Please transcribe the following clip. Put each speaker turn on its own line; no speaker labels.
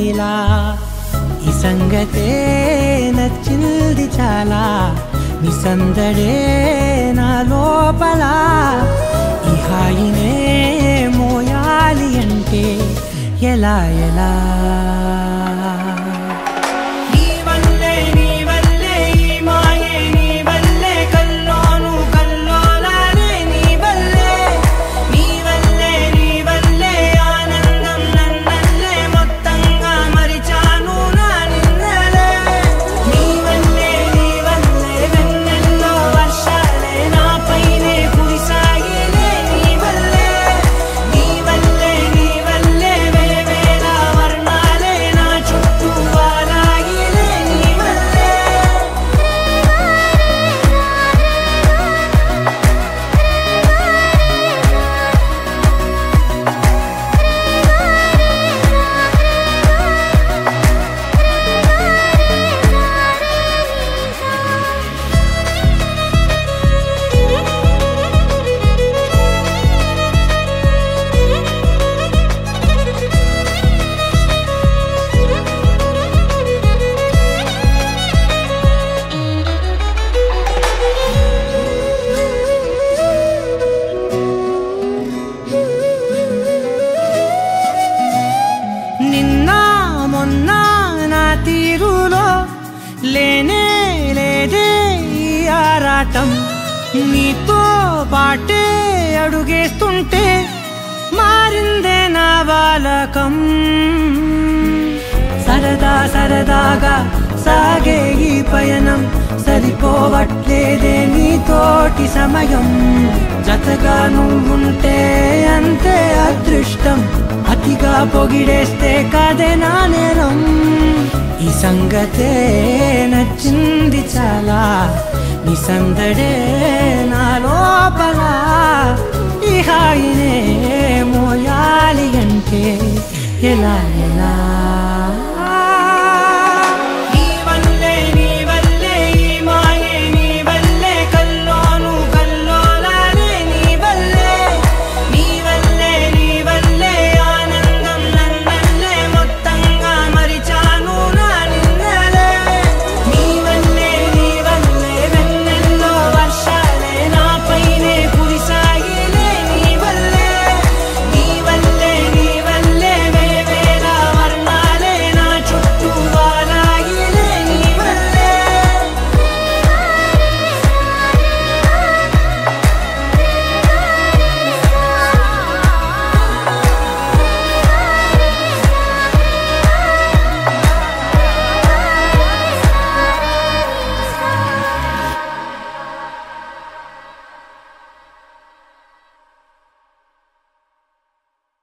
ఇలా ఈ సంగతే నచ్చింది చాలా నీ సందడే నా లోపల ఈ హాయినే మోయాలి అంటే ఎలా ఎలా లేనే లేదే ఈ ఆరాటం నీతో పాటే అడుగేస్తుంటే మారిందే నా బాలకం సరదా సరదాగా సాగే ఈ పయనం సరిపోవట్లేదే నీతోటి సమయం జతగా నువ్వుంటే అంతే అదృష్టం అతిగా పొగిడేస్తే కాదే నా నేరం ఈ సంగతే నచ్చింది చాలా నీ సందడే నా లోపల ఈ హాయినే మోయాలి అంటే ఎలా ఎలా